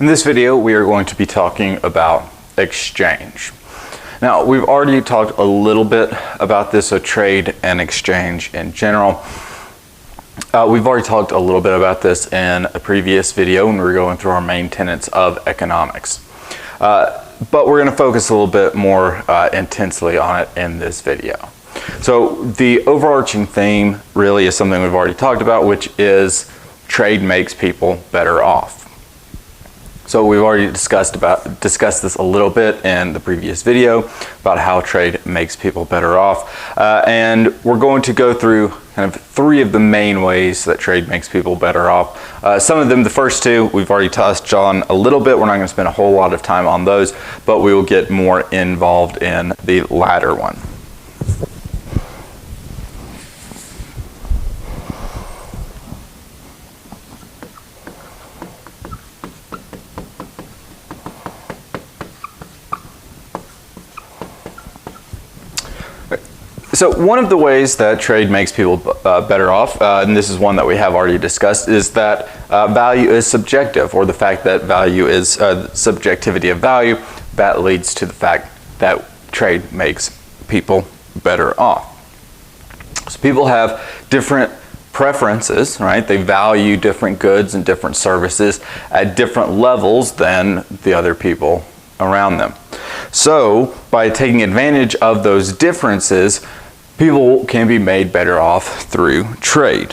In this video, we are going to be talking about exchange. Now, we've already talked a little bit about this, so trade and exchange in general. We've already talked a little bit about this in a previous video when we were going through our main tenets of economics. But we're going to focus a little bit more intensely on it in this video. So the overarching theme really is something we've already talked about, which is trade makes people better off. So we've already discussed this a little bit in the previous video about how trade makes people better off. And we're going to go through kind of three of the main ways that trade makes people better off. Some of them, the first two, we've already touched on a little bit. We're not going to spend a whole lot of time on those, but we will get more involved in the latter one. So one of the ways that trade makes people better off, and this is one that we have already discussed, is that value is subjective, or the fact that value is subjectivity of value. That leads to the fact that trade makes people better off. So people have different preferences, right? They value different goods and different services at different levels than the other people around them. So by taking advantage of those differences, people can be made better off through trade.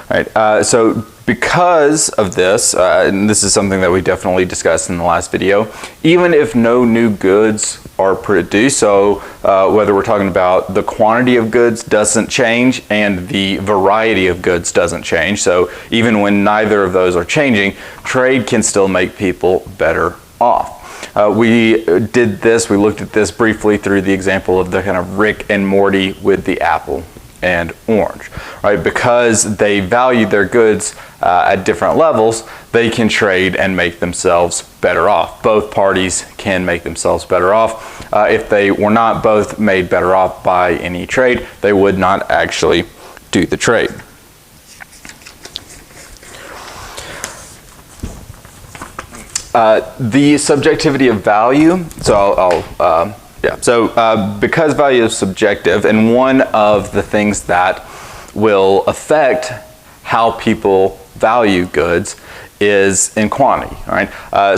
Right? So because of this, and this is something that we definitely discussed in the last video, even if no new goods are produced, so whether we're talking about the quantity of goods doesn't change and the variety of goods doesn't change, so even when neither of those are changing, trade can still make people better off. We looked at this briefly through the example of the kind of Rick and Morty with the apple and orange, right? Because they value their goods at different levels, they can trade and make themselves better off. Both parties can make themselves better off. If they were not both made better off by any trade, they would not actually do the trade. The subjectivity of value, because value is subjective, and one of the things that will affect how people value goods is in quantity, right?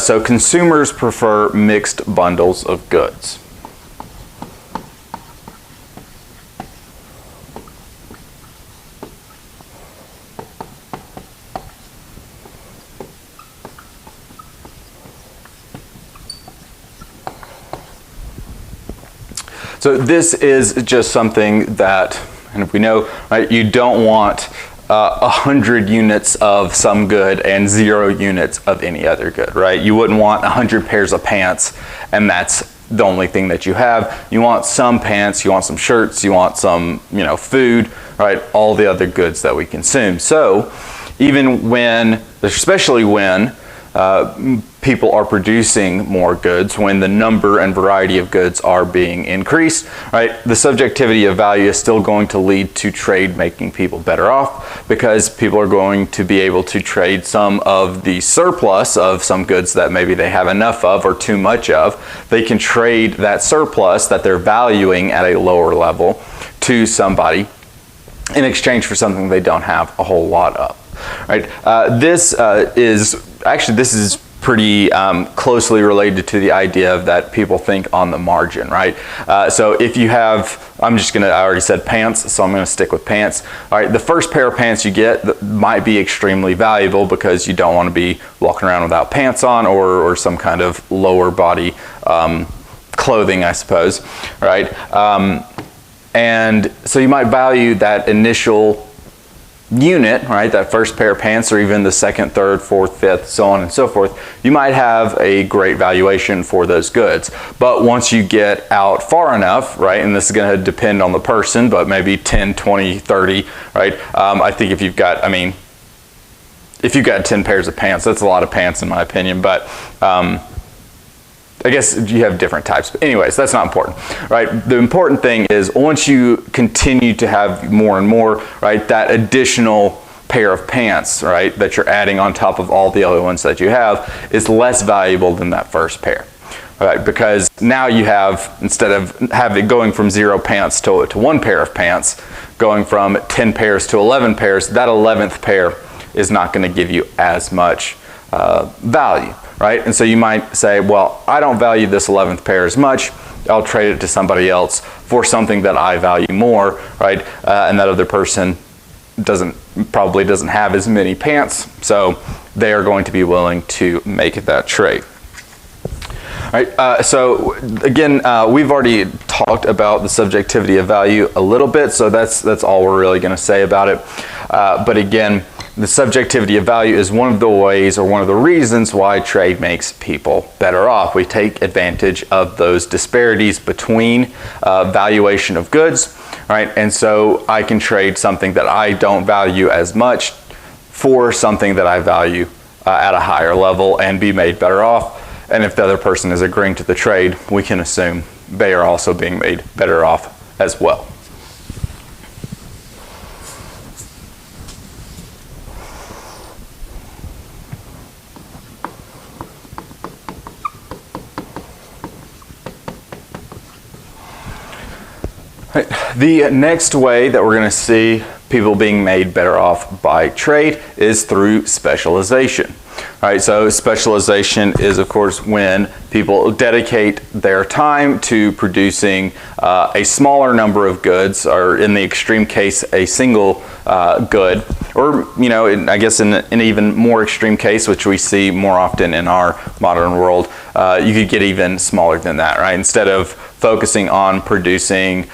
So consumers prefer mixed bundles of goods. So this is just something that, and we know, right, you don't want 100 units of some good and 0 units of any other good, right? You wouldn't want 100 pairs of pants and that's the only thing that you have. You want some pants, you want some shirts, you want some, food, right? All the other goods that we consume. So even when, especially when people are producing more goods, when the number and variety of goods are being increased, right, the subjectivity of value is still going to lead to trade making people better off, because people are going to be able to trade some of the surplus of some goods that maybe they have enough of or too much of. They can trade that surplus that they're valuing at a lower level to somebody in exchange for something they don't have a whole lot of. Right? This is pretty closely related to the idea of that people think on the margin, right? So if you have, I already said pants, so I'm going to stick with pants. All right, the first pair of pants you get might be extremely valuable because you don't want to be walking around without pants on, or some kind of lower body clothing, I suppose, right? And so you might value that initial unit, right, that first pair of pants, or even the second, third, fourth, fifth, so on and so forth. You might have a great valuation for those goods, but once you get out far enough, right, and this is going to depend on the person, but maybe 10, 20, 30, right, I think if you've got 10 pairs of pants, that's a lot of pants in my opinion, but I guess you have different types, but anyways, that's not important, right? The important thing is once you continue to have more and more, right, that additional pair of pants, right, that you're adding on top of all the other ones that you have is less valuable than that first pair. Right, because now you have, instead of having going from 0 pants to 1 pair of pants, going from 10 pairs to 11 pairs, that 11th pair is not going to give you as much value, right? And so you might say, well, I don't value this 11th pair as much. I'll trade it to somebody else for something that I value more, right? And that other person probably doesn't have as many pants, so they are going to be willing to make that trade. All right, so again, we've already talked about the subjectivity of value a little bit, so that's all we're really going to say about it. But again, the subjectivity of value is one of the ways, or one of the reasons why trade makes people better off. We take advantage of those disparities between valuation of goods, right? And so I can trade something that I don't value as much for something that I value at a higher level and be made better off. And if the other person is agreeing to the trade, we can assume they are also being made better off as well. The next way that we're going to see people being made better off by trade is through specialization. All right, so specialization is, of course, when people dedicate their time to producing a smaller number of goods, or in the extreme case, a single good, or, you know, I guess in an even more extreme case, which we see more often in our modern world, you could get even smaller than that, right? Instead of focusing on producing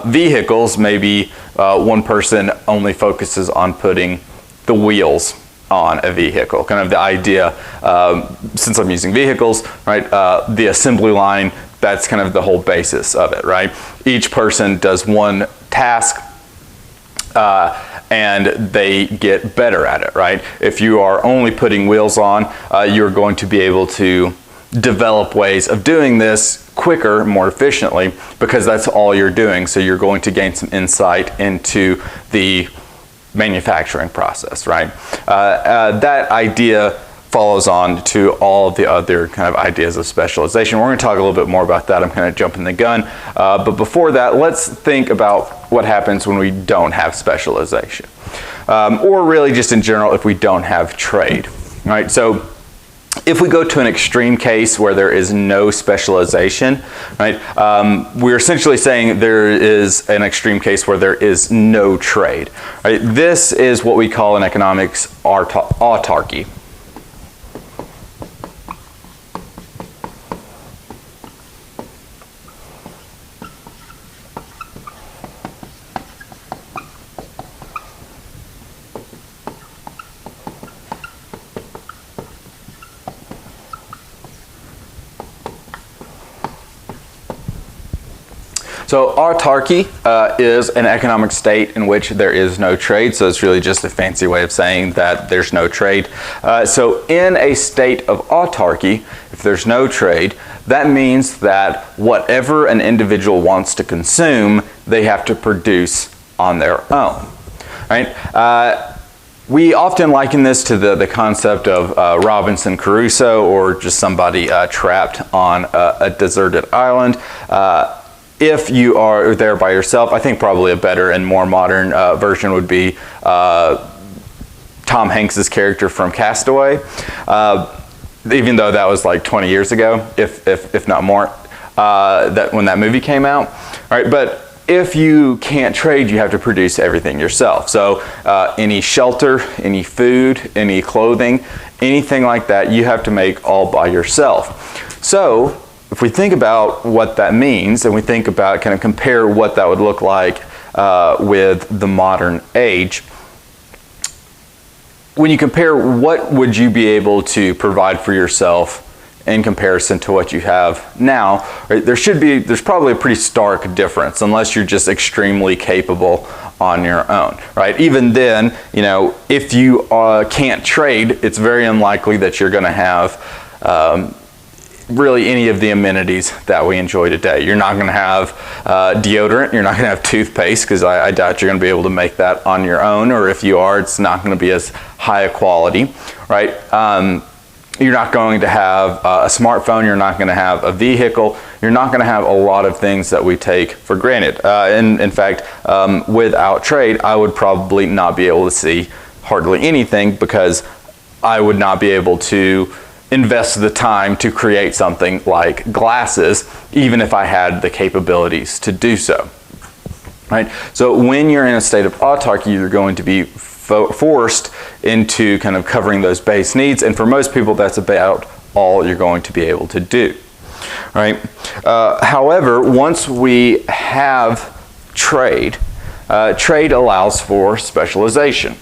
vehicles, maybe one person only focuses on putting the wheels on a vehicle. Kind of the idea, since I'm using vehicles, right, the assembly line, that's kind of the whole basis of it, right? Each person does one task and they get better at it, right? If you are only putting wheels on, you're going to be able to develop ways of doing this quicker, more efficiently, because that's all you're doing. So you're going to gain some insight into the manufacturing process, right? That idea follows on to all of the other kind of ideas of specialization. We're going to talk a little bit more about that. I'm kind of jumping the gun. But before that, let's think about what happens when we don't have specialization. Or really just in general, if we don't have trade, right? So if we go to an extreme case where there is no specialization, right, we're essentially saying there is an extreme case where there is no trade. Right? This is what we call in economics autarky. So autarky is an economic state in which there is no trade. So it's really just a fancy way of saying that there's no trade. So in a state of autarky, if there's no trade, that means that whatever an individual wants to consume, they have to produce on their own, right? We often liken this to the concept of Robinson Crusoe, or just somebody trapped on a deserted island. If you are there by yourself, I think probably a better and more modern version would be Tom Hanks's character from Castaway. Even though that was like 20 years ago, if not more, when that movie came out. All right, but if you can't trade, you have to produce everything yourself. So any shelter, any food, any clothing, anything like that, you have to make all by yourself. So if we think about what that means, and we think about, kind of compare what that would look like with the modern age, when you compare what would you be able to provide for yourself in comparison to what you have now, right, there's probably a pretty stark difference, unless you're just extremely capable on your own, right? Even then, you know, if you can't trade, it's very unlikely that you're going to have really any of the amenities that we enjoy today. You're not going to have deodorant, you're not going to have toothpaste, because I doubt you're going to be able to make that on your own, or if you are, it's not going to be as high a quality, right? You're not going to have a smartphone, you're not going to have a vehicle, you're not going to have a lot of things that we take for granted. In fact, without trade, I would probably not be able to see hardly anything, because I would not be able to invest the time to create something like glasses, even if I had the capabilities to do so. Right? So when you're in a state of autarky, you're going to be forced into kind of covering those base needs, and for most people that's about all you're going to be able to do. Right? However, once we have trade, trade allows for specialization.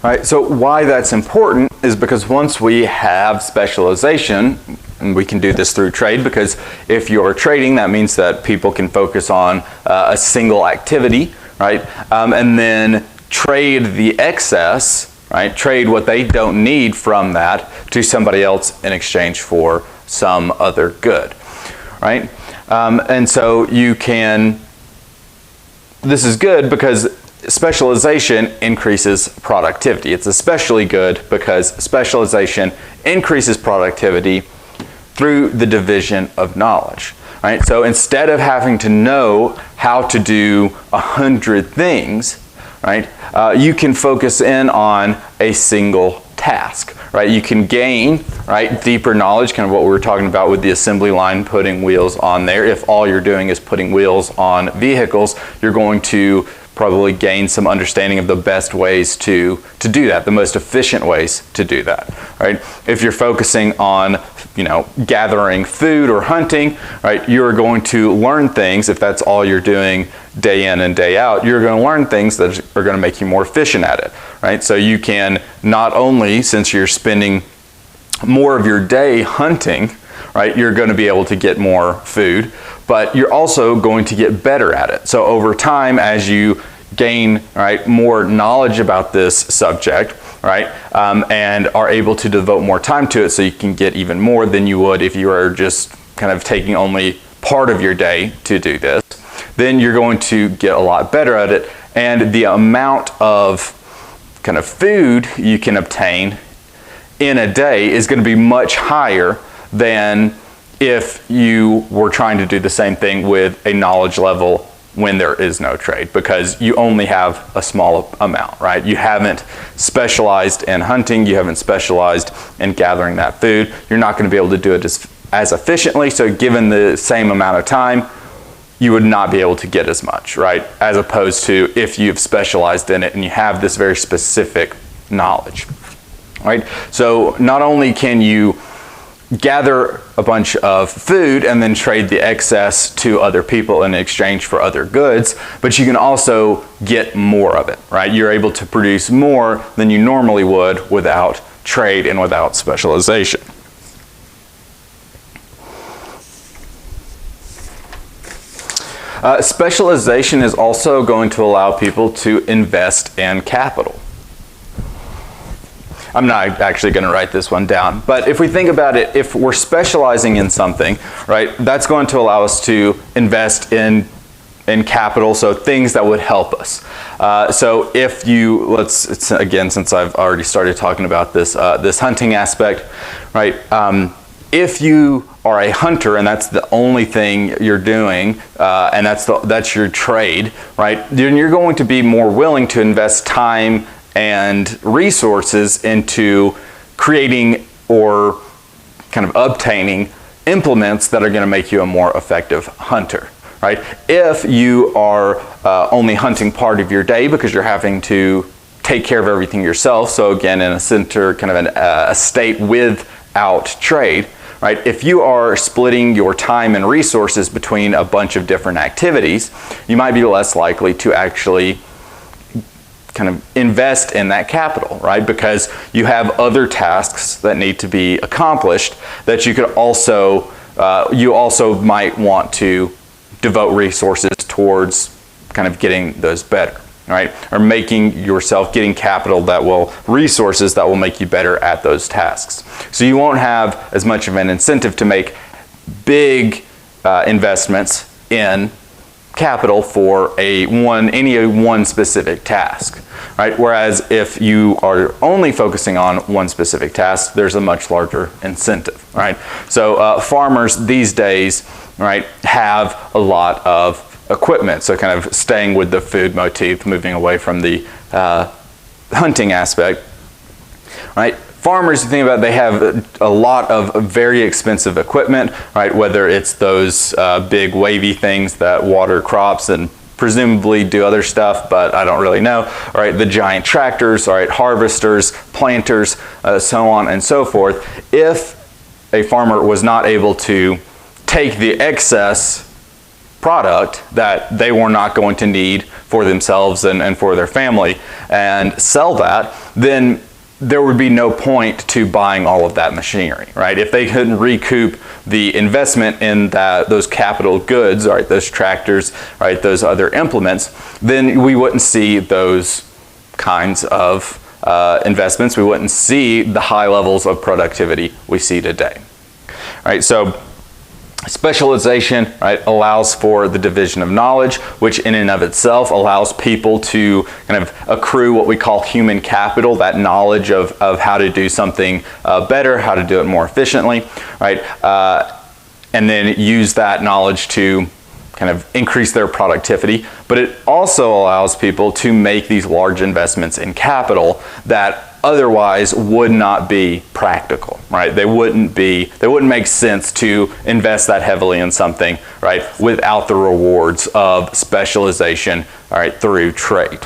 Right, so why that's important is because once we have specialization, and we can do this through trade, because if you're trading, that means that people can focus on a single activity, right? And then trade the excess, right? Trade what they don't need from that to somebody else in exchange for some other good, right? And so you can, this is good because specialization increases productivity. It's especially good because specialization increases productivity through the division of knowledge. Right? So instead of having to know how to do 100 things, right, you can focus in on a single task. Right? You can gain, right, deeper knowledge, kind of what we were talking about with the assembly line, putting wheels on there. If all you're doing is putting wheels on vehicles, you're going to probably gain some understanding of the best ways to do that, the most efficient ways to do that, right? If you're focusing on, gathering food or hunting, right, you're going to learn things. If that's all you're doing day in and day out, you're going to learn things that are going to make you more efficient at it, right? So you can not only, since you're spending more of your day hunting, right, you're going to be able to get more food, but you're also going to get better at it. So over time, as you gain, right, more knowledge about this subject, right, and are able to devote more time to it, so you can get even more than you would if you were just kind of taking only part of your day to do this, then you're going to get a lot better at it, and the amount of kind of food you can obtain in a day is going to be much higher than if you were trying to do the same thing with a knowledge level when there is no trade, because you only have a small amount, right? You haven't specialized in hunting, you haven't specialized in gathering that food. You're not going to be able to do it as efficiently, so given the same amount of time, you would not be able to get as much, right? As opposed to if you've specialized in it and you have this very specific knowledge, right? So not only can you gather a bunch of food and then trade the excess to other people in exchange for other goods, but you can also get more of it, right? You're able to produce more than you normally would without trade and without specialization. Specialization is also going to allow people to invest in capital. I'm not actually going to write this one down, but if we think about it, if we're specializing in something, right, that's going to allow us to invest in capital, so things that would help us. So if you, again, since I've already started talking about this, this hunting aspect, right, if you are a hunter and that's the only thing you're doing, and that's your trade, right, then you're going to be more willing to invest time and resources into creating or kind of obtaining implements that are going to make you a more effective hunter, right? If you are only hunting part of your day because you're having to take care of everything yourself. So again, in a center, kind of a state without trade, right? If you are splitting your time and resources between a bunch of different activities, you might be less likely to actually kind of invest in that capital, right? Because you have other tasks that need to be accomplished that you could also, you also might want to devote resources towards kind of getting those better, right? Or getting capital resources that will make you better at those tasks. So you won't have as much of an incentive to make big investments in capital for any one specific task, right? Whereas if you are only focusing on one specific task, there's a much larger incentive, right? So farmers these days, right, have a lot of equipment. So kind of staying with the food motif, moving away from the hunting aspect, right? Farmers, you think about it, they have a lot of very expensive equipment, right? Whether it's those big wavy things that water crops and presumably do other stuff, but I don't really know, all right? The giant tractors, all right, harvesters, planters, so on and so forth. If a farmer was not able to take the excess product that they were not going to need for themselves and for their family and sell that, then there would be no point to buying all of that machinery, right? If they couldn't recoup the investment in those capital goods, right, those tractors, right, those other implements, then we wouldn't see those kinds of investments. We wouldn't see the high levels of productivity we see today, right? So specialization, right, allows for the division of knowledge, which in and of itself allows people to kind of accrue what we call human capital, that knowledge of how to do something better, how to do it more efficiently, right? And then use that knowledge to kind of increase their productivity. But it also allows people to make these large investments in capital that otherwise would not be practical, right? They wouldn't make sense to invest that heavily in something, right, without the rewards of specialization, all right, through trade.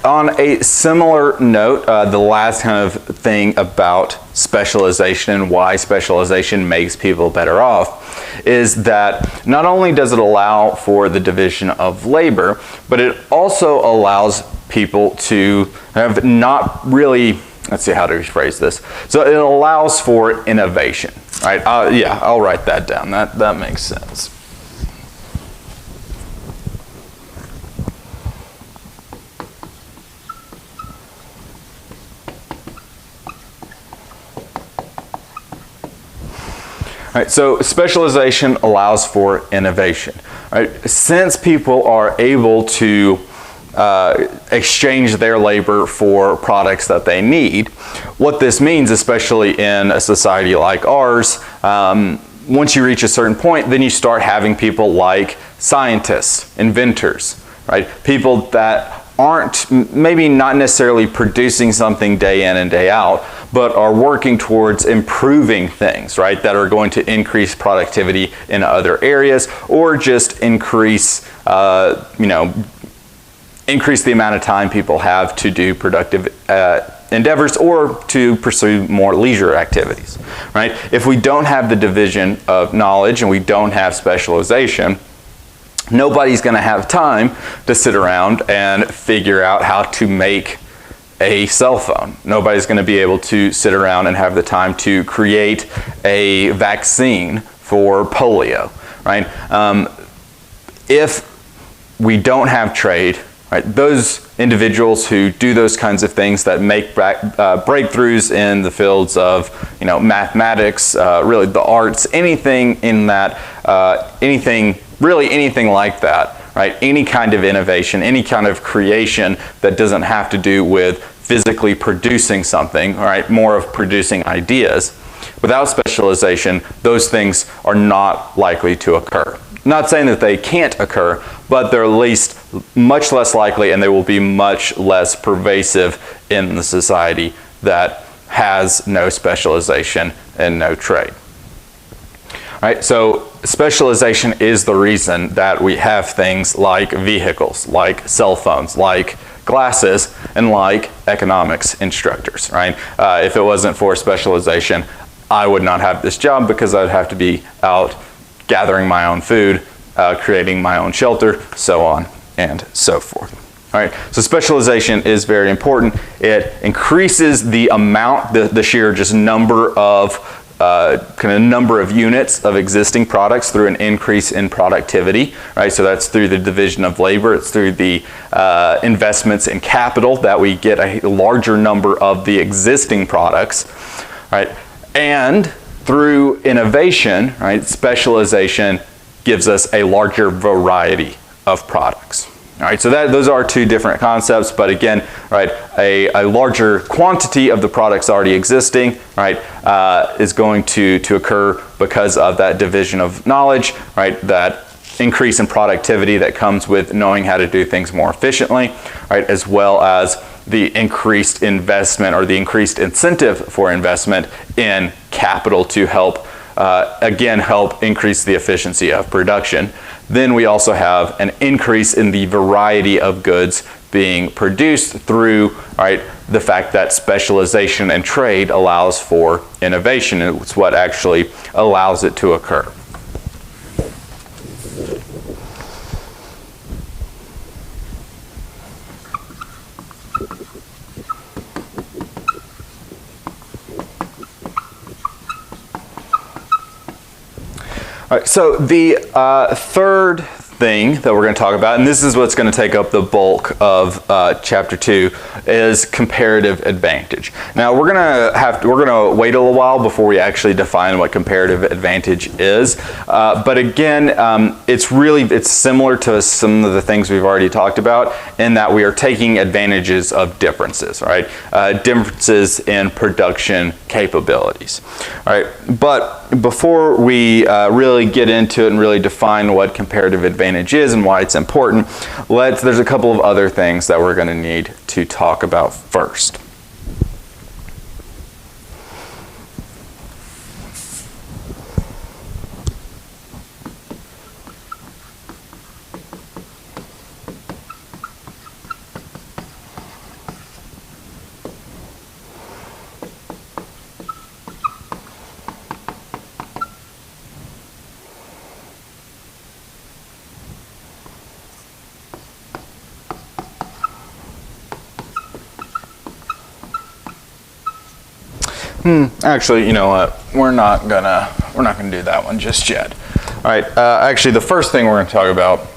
On a similar note, the last kind of thing about specialization and why specialization makes people better off is that not only does it allow for the division of labor, but it also allows people to have not really, let's see how to rephrase this. So it allows for innovation, right? Yeah, I'll write that down. That makes sense. Right, so specialization allows for innovation. Right? Since people are able to exchange their labor for products that they need, what this means, especially in a society like ours, once you reach a certain point, then you start having people like scientists, inventors, right? People that aren't maybe not necessarily producing something day in and day out, but are working towards improving things, right, that are going to increase productivity in other areas or just increase increase the amount of time people have to do productive endeavors or to pursue more leisure activities, right? If we don't have the division of knowledge and we don't have specialization, nobody's going to have time to sit around and figure out how to make a cell phone. Nobody's going to be able to sit around and have the time to create a vaccine for polio, right? If we don't have trade, right, those individuals who do those kinds of things that make breakthroughs in the fields of, mathematics, really the arts, anything in that, really anything like that, right? Any kind of innovation, any kind of creation that doesn't have to do with physically producing something, all right, more of producing ideas. Without specialization, those things are not likely to occur. Not saying that they can't occur, but they're at least much less likely and they will be much less pervasive in the society that has no specialization and no trade. All right, so specialization is the reason that we have things like vehicles, like cell phones, like glasses, and like economics instructors, right? If it wasn't for specialization, I would not have this job because I'd have to be out gathering my own food, creating my own shelter, so on and so forth. All right, so specialization is very important. It increases the amount, the sheer just number of number of units of existing products through an increase in productivity, right? So that's through the division of labor. It's through the investments in capital that we get a larger number of the existing products, right? And through innovation, right? Specialization gives us a larger variety of products. All right, so those are two different concepts, but again, right, a larger quantity of the products already existing, right, is going to occur because of that division of knowledge, right, that increase in productivity that comes with knowing how to do things more efficiently, right, as well as the increased investment or the increased incentive for investment in capital to help, again, help increase the efficiency of production. Then we also have an increase in the variety of goods being produced through, right, the fact that specialization and trade allows for innovation. It's what actually allows it to occur. All right, so the third thing that we're going to talk about, and this is what's going to take up the bulk of chapter 2, is comparative advantage. Now we're going to wait a little while before we actually define what comparative advantage is. But again, it's similar to some of the things we've already talked about in that we are taking advantages of differences, right? Differences in production capabilities. All right, but before we really get into it and really define what comparative advantage is and why it's important, there's a couple of other things that we're going to need to talk about first. Actually, you know what? We're not gonna do that one just yet. All right. Actually, the first thing we're going to talk about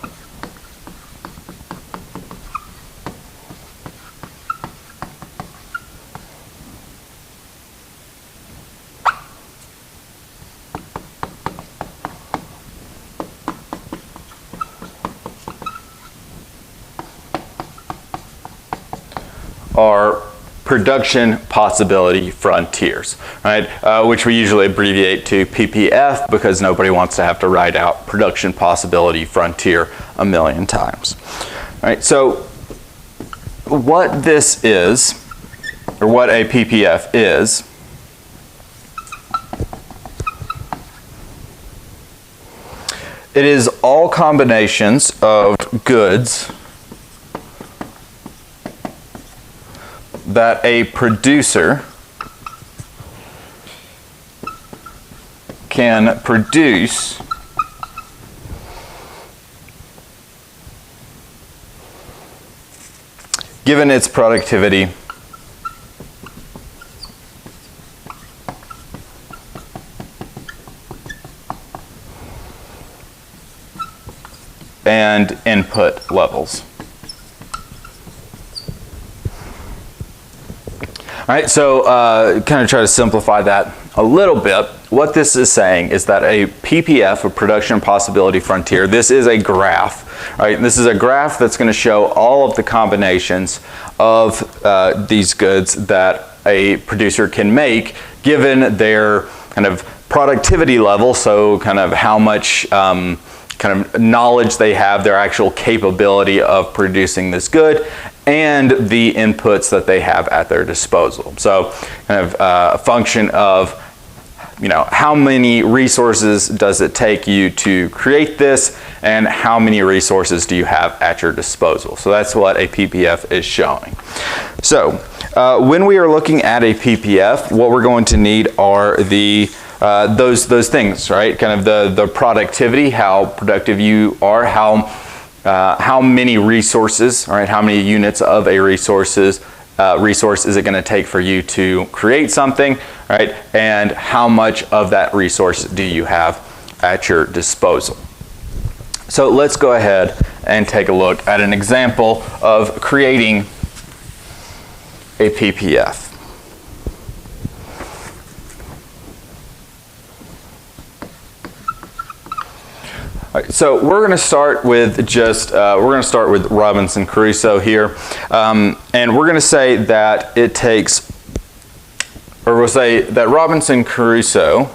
are production possibility frontiers, right? Which we usually abbreviate to PPF because nobody wants to have to write out production possibility frontier a million times. All right, so what this is, or what a PPF is, it is all combinations of goods that a producer can produce given its productivity and input levels. All right, so kind of try to simplify that a little bit. What this is saying is that a PPF, a production possibility frontier, this is a graph, right? This is a graph that's going to show all of the combinations of these goods that a producer can make given their kind of productivity level, so kind of how much kind of knowledge they have, their actual capability of producing this good, and the inputs that they have at their disposal. So kind of a function of how many resources does it take you to create this, and how many resources do you have at your disposal. So that's what a PPF is showing. So when we are looking at a PPF, what we're going to need are those things, right? Kind of the productivity, how productive you are, how many resources, all right? How many units of a resource is it going to take for you to create something, right? And how much of that resource do you have at your disposal? So let's go ahead and take a look at an example of creating a PPF. All right, so we're going to start with Robinson Crusoe here, and we're going to say that it takes, or we'll say that Robinson Crusoe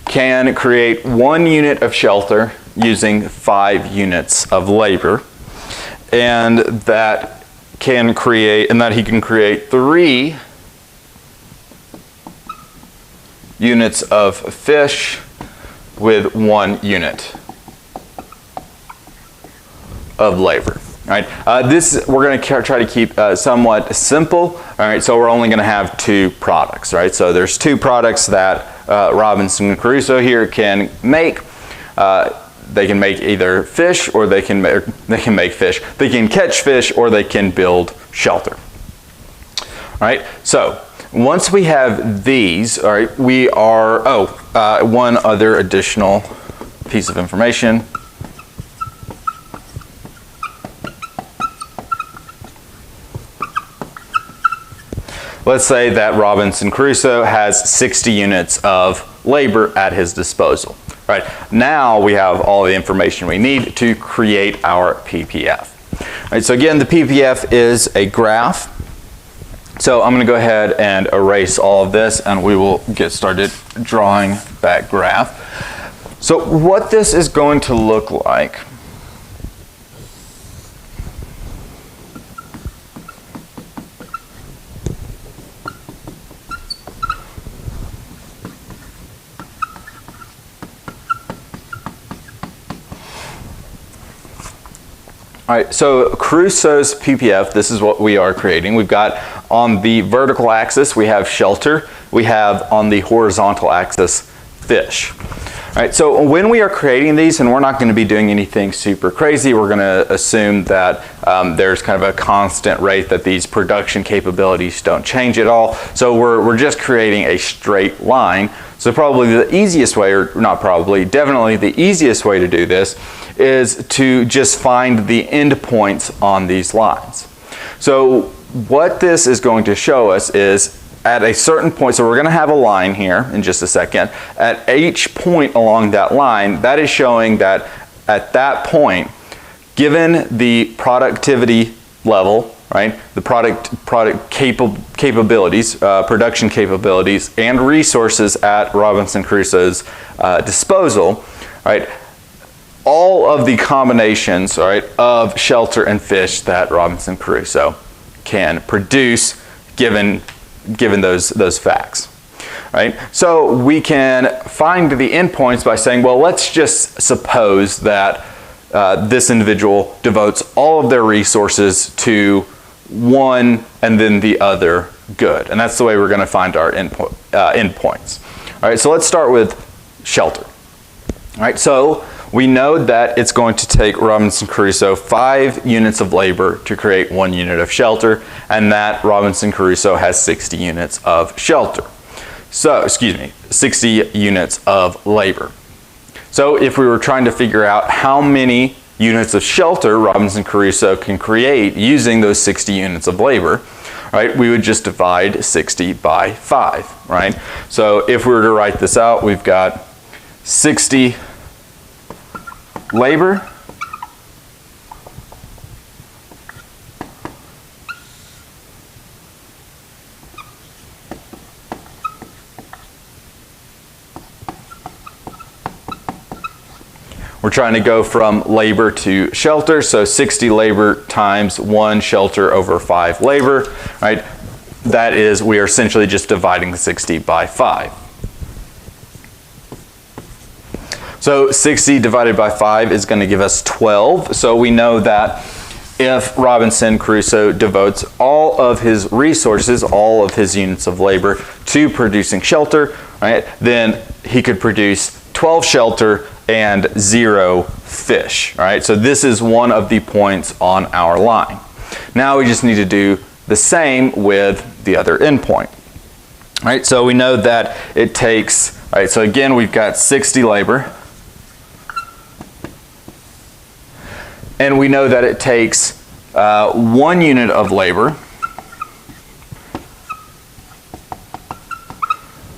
can create 1 unit of shelter using 5 units of labor, and that he can create 3 units of fish with 1 unit of labor. All right, this we're going to try to keep somewhat simple. All right, so we're only going to have 2 products. Right, so there's 2 products that Robinson Crusoe here can make. They can make either fish, or they can make fish. They can catch fish, or they can build shelter. All right, so once we have these, all right, we are one other additional piece of information. Let's say that Robinson Crusoe has 60 units of labor at his disposal. Right, now we have all the information we need to create our PPF. All right, so again, the PPF is a graph. So I'm going to go ahead and erase all of this, and we will get started drawing that graph. So what this is going to look like . All right, so Crusoe's PPF, this is what we are creating. We've got on the vertical axis, we have shelter. We have on the horizontal axis, fish. All right, so when we are creating these, and we're not going to be doing anything super crazy, we're going to assume that there's kind of a constant rate, that these production capabilities don't change at all. So we're just creating a straight line. So probably the easiest way, or not probably, definitely the easiest way to do this is to just find the endpoints on these lines. So what this is going to show us is at a certain point, so we're going to have a line here in just a second. At each point along that line, that is showing that at that point, given the productivity level, right, the production capabilities, and resources at Robinson Crusoe's disposal, right, all of the combinations, all right, of shelter and fish that Robinson Crusoe can produce, given those facts. Right? So we can find the endpoints by saying, well, let's just suppose that this individual devotes all of their resources to one and then the other good. And that's the way we're going to find our endpoints. All right, so let's start with shelter. All right, so we know that it's going to take Robinson Crusoe 5 units of labor to create 1 unit of shelter, and that Robinson Crusoe has 60 units of shelter. So, 60 units of labor. So if we were trying to figure out how many units of shelter Robinson Crusoe can create using those 60 units of labor, right, we would just divide 60 by 5, right? So if we were to write this out, we've got 60 labor we're trying to go from labor to shelter, so 60 labor times 1 shelter over 5 labor, right? That is, we are essentially just dividing the 60 by 5. So 60 divided by 5 is going to give us 12. So we know that if Robinson Crusoe devotes all of his resources, all of his units of labor to producing shelter, right, then he could produce 12 shelter and 0 fish, right? So this is one of the points on our line. Now we just need to do the same with the other endpoint, right? So we know that it takes, right, so again, we've got 60 labor, and we know that it takes 1 unit of labor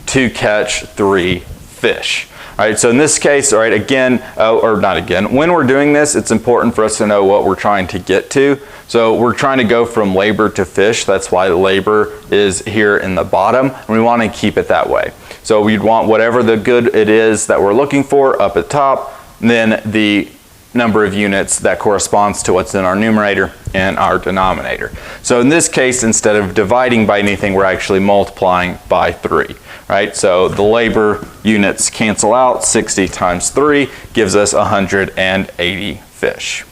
to catch 3 fish. All right, so in this case, all right, again, or not again, when we're doing this, it's important for us to know what we're trying to get to. So we're trying to go from labor to fish. That's why the labor is here in the bottom, and we want to keep it that way. So we'd want whatever the good it is that we're looking for up at top, and then the number of units that corresponds to what's in our numerator and our denominator. So in this case, instead of dividing by anything, we're actually multiplying by 3, right? So the labor units cancel out. 60 times 3 gives us 180 fish.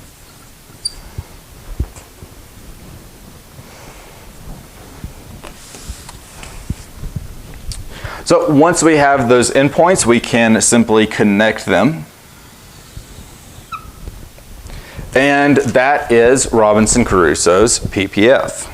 So once we have those endpoints, we can simply connect them. And that is Robinson Crusoe's PPF.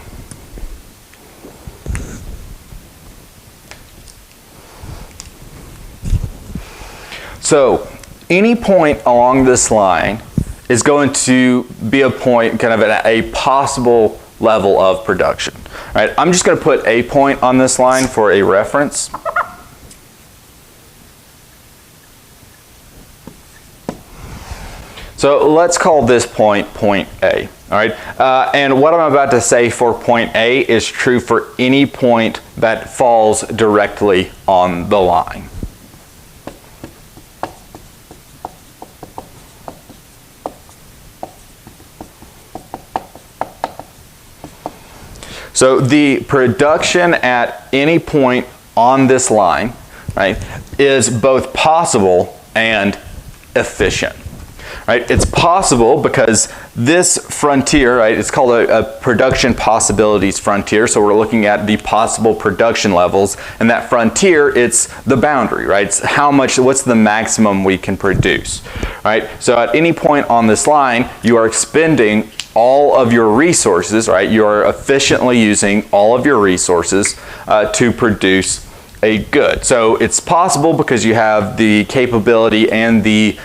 So any point along this line is going to be a point kind of at a possible level of production. All right, I'm just going to put a point on this line for a reference. So let's call this point point A, all right? And what I'm about to say for point A is true for any point that falls directly on the line. So the production at any point on this line, right, is both possible and efficient. Right? It's possible because this frontier, right, it's called a production possibilities frontier. So we're looking at the possible production levels, and that frontier, it's the boundary, right? It's how much, what's the maximum we can produce, right? So at any point on this line, you are expending all of your resources, right? You are efficiently using all of your resources to produce a good. So it's possible because you have the capability and the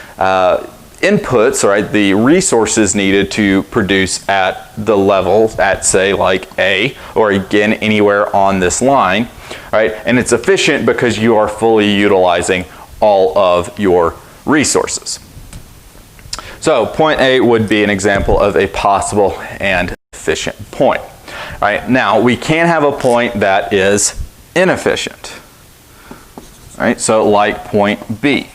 inputs, right, the resources needed to produce at the level at, say, like A, or again anywhere on this line, right? And it's efficient because you are fully utilizing all of your resources. So point A would be an example of a possible and efficient point. Right? Now we can have a point that is inefficient. Right? So like point B.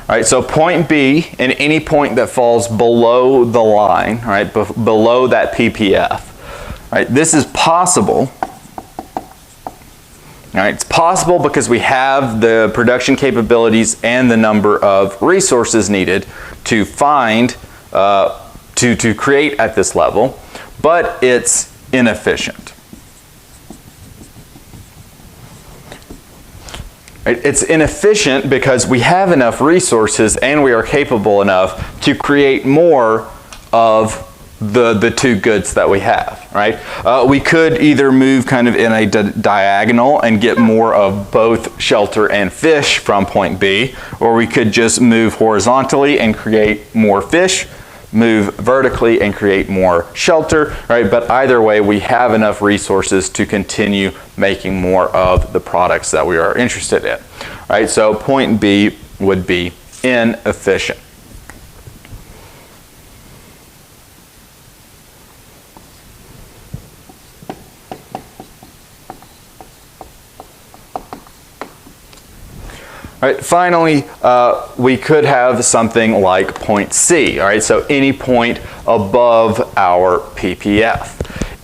All right, so point B, and any point that falls below the line, right, below that PPF, right, this is possible. All right, it's possible because we have the production capabilities and the number of resources needed to find, to create at this level, but it's inefficient. It's inefficient because we have enough resources and we are capable enough to create more of the two goods that we have, right? We could either move kind of in a diagonal and get more of both shelter and fish from point B, or we could just move horizontally and create more fish, move vertically and create more shelter, right? But either way, we have enough resources to continue making more of the products that we are interested in, right? So point B would be inefficient. All All right, finally, we could have something like point C. All right, so any point above our PPF.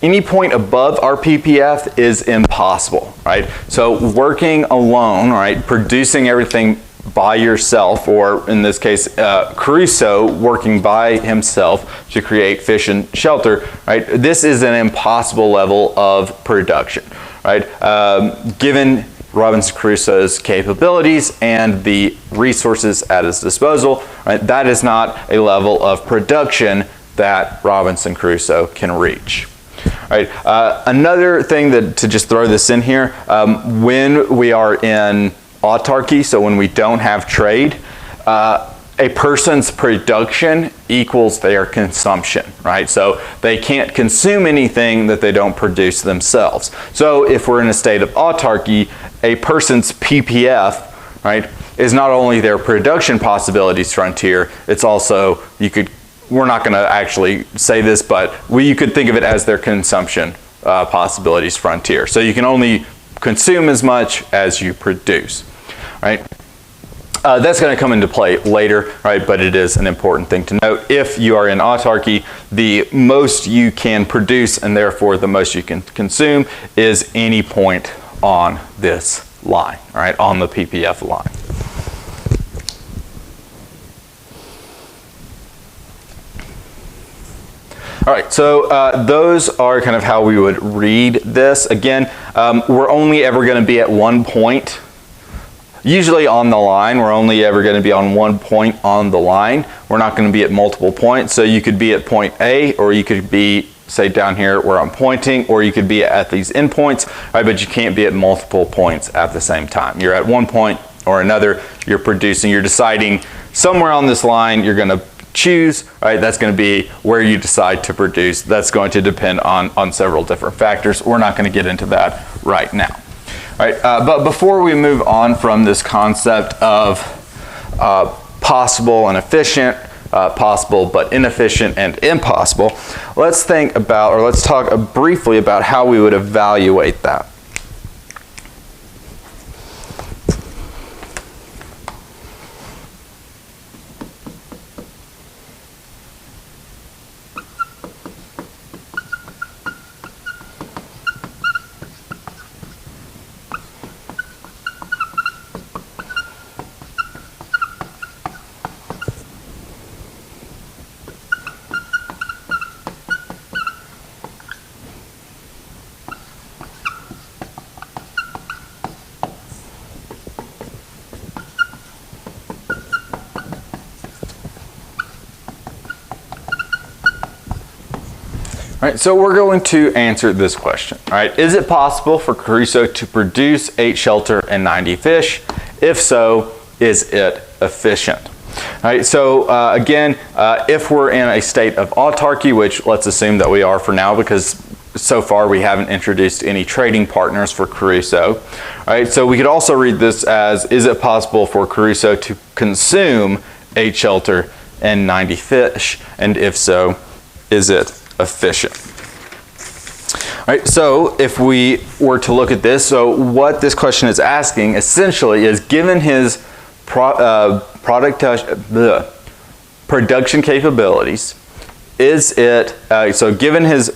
Any point above our PPF is impossible, right? So working alone, right, producing everything by yourself, or in this case, Crusoe working by himself to create fish and shelter, right? This is an impossible level of production, right? Given Robinson Crusoe's capabilities and the resources at his disposal, right? That is not a level of production that Robinson Crusoe can reach. All right. Another thing that to just throw this in here, when we are in autarky, so when we don't have trade, a person's production equals their consumption, right? So they can't consume anything that they don't produce themselves. So if we're in a state of autarky, a person's PPF, right, is not only their production possibilities frontier, it's also, we're not going to actually say this, but you could think of it as their consumption possibilities frontier. So you can only consume as much as you produce, right? That's going to come into play later, right? But it is an important thing to note. If you are in autarky, the most you can produce and therefore the most you can consume is any point on this line, all right, on the PPF line. All right, so those are kind of how we would read this. Again, we're only ever going to be at one point. Usually on the line, we're only ever going to be on one point on the line. We're not going to be at multiple points. So you could be at point A, or you could be, say, down here where I'm pointing, or you could be at these endpoints, right? But you can't be at multiple points at the same time. You're at one point or another, you're producing, you're deciding somewhere on this line you're going to choose, right? That's going to be where you decide to produce. That's going to depend on several different factors. We're not going to get into that right now. All right, but before we move on from this concept of possible and efficient, possible but inefficient and impossible, let's think about, or let's talk briefly about how we would evaluate that. All right, so we're going to answer this question. All right, is it possible for Crusoe to produce 8 shelter and 90 fish? If so, is it efficient? All right, so again, if we're in a state of autarky, which let's assume that we are for now because so far we haven't introduced any trading partners for Crusoe. All right, so we could also read this as, is it possible for Crusoe to consume 8 shelter and 90 fish? And if so, is it efficient? All right, so if we were to look at this, so what this question is asking essentially is, given his production capabilities, is it, so given his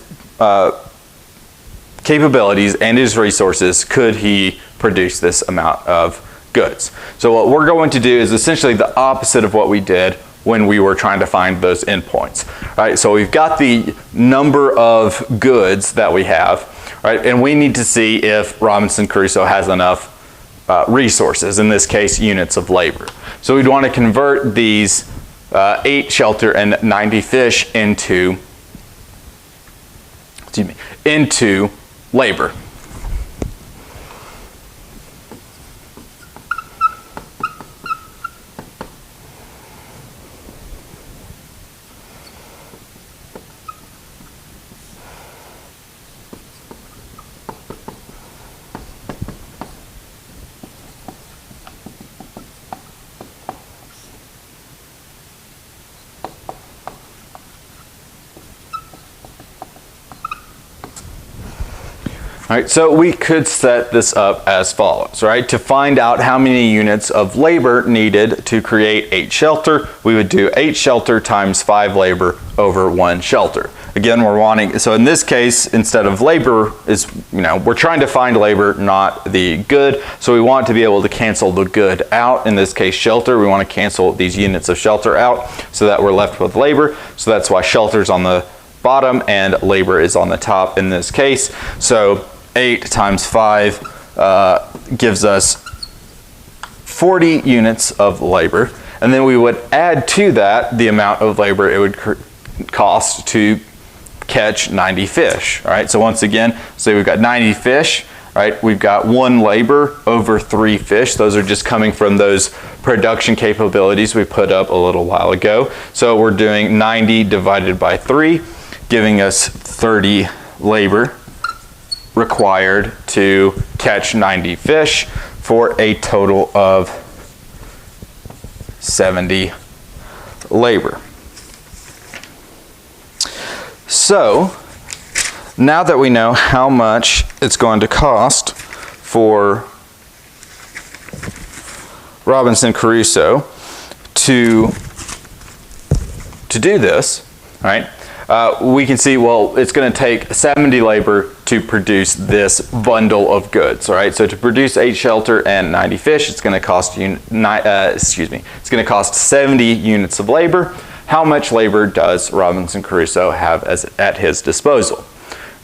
capabilities and his resources, could he produce this amount of goods? So what we're going to do is essentially the opposite of what we did when we were trying to find those endpoints. Right? So we've got the number of goods that we have, right? And we need to see if Robinson Crusoe has enough resources, in this case, units of labor. So we'd want to convert these 8 shelter and 90 fish into labor. All right, so we could set this up as follows, right? To find out how many units of labor needed to create 8 shelter, we would do 8 shelter times 5 labor over 1 shelter. Again, we're wanting, so in this case, instead of labor is, we're trying to find labor, not the good. So we want to be able to cancel the good out. In this case, shelter, we want to cancel these units of shelter out so that we're left with labor. So that's why shelter's on the bottom and labor is on the top in this case. So 8 times 5 gives us 40 units of labor. And then we would add to that the amount of labor it would cost to catch 90 fish. All right, so once again, say we've got 90 fish, right? We've got 1 labor over 3 fish. Those are just coming from those production capabilities we put up a little while ago. So we're doing 90 divided by 3, giving us 30 labor required to catch 90 fish for a total of 70 labor. So now that we know how much it's going to cost for Robinson Crusoe to do this, right? We can see, well, it's going to take 70 labor to produce this bundle of goods. All right, so to produce 8 shelter and 90 fish, it's going to cost it's going to cost 70 units of labor. How much labor does Robinson Crusoe have at his disposal?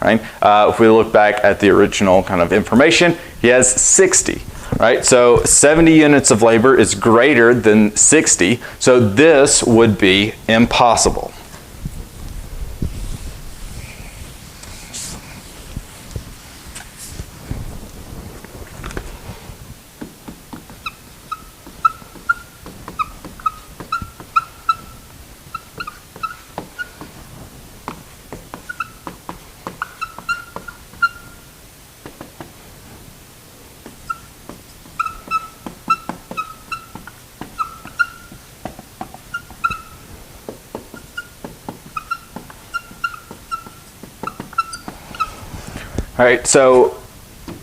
Right? If we look back at the original kind of information, he has 60. Right? So 70 units of labor is greater than 60. So this would be impossible. All right, so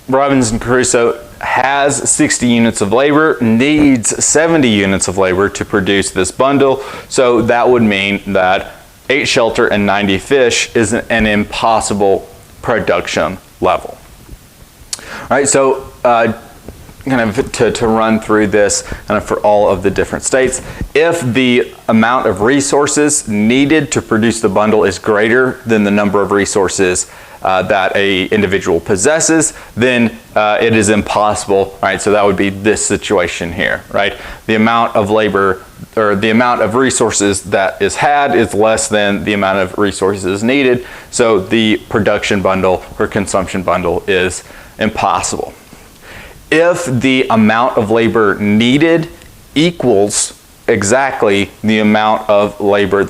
Robinson Crusoe has 60 units of labor, needs 70 units of labor to produce this bundle. So that would mean that 8 shelter and 90 fish is an impossible production level. All right, so kind of to run through this kind of for all of the different states, if the amount of resources needed to produce the bundle is greater than the number of resources that a individual possesses, then it is impossible, right? So that would be this situation here, right? The amount of labor or the amount of resources that is had is less than the amount of resources needed. So the production bundle or consumption bundle is impossible. If the amount of labor needed equals exactly the amount of labor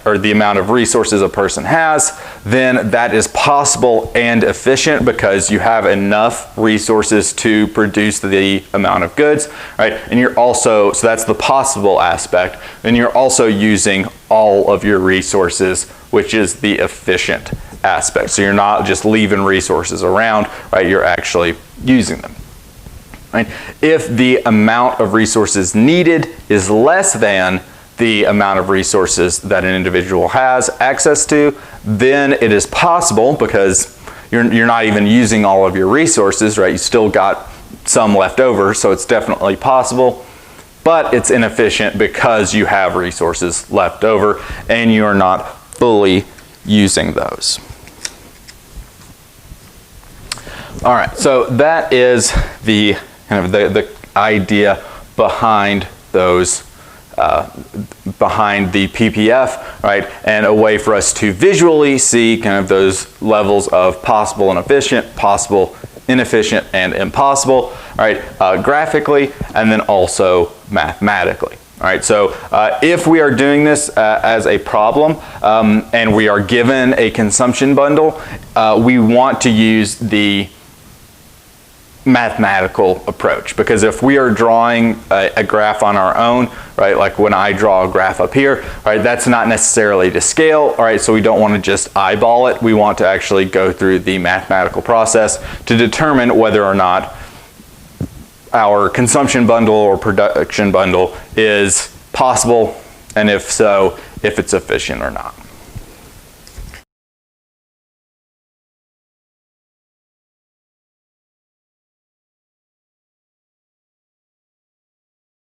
or the amount of resources a person has, then that is possible and efficient because you have enough resources to produce the amount of goods, right? And you're also, so that's the possible aspect, and you're also using all of your resources, which is the efficient aspect. So you're not just leaving resources around, right? You're actually using them. Right? If the amount of resources needed is less than the amount of resources that an individual has access to, then it is possible, because you're not even using all of your resources, right? You still got some left over, so it's definitely possible, but it's inefficient because you have resources left over and you're not fully using those. All right, so that is the kind of the idea behind those, behind the PPF, right? And a way for us to visually see kind of those levels of possible and efficient, possible, inefficient, and impossible, right? Graphically, and then also mathematically. All right, so if we are doing this as a problem and we are given a consumption bundle, we want to use the mathematical approach, because if we are drawing a graph on our own, right, like when I draw a graph up here, right, that's not necessarily to scale, all right, so we don't want to just eyeball it. We want to actually go through the mathematical process to determine whether or not our consumption bundle or production bundle is possible, and if so, if it's efficient or not.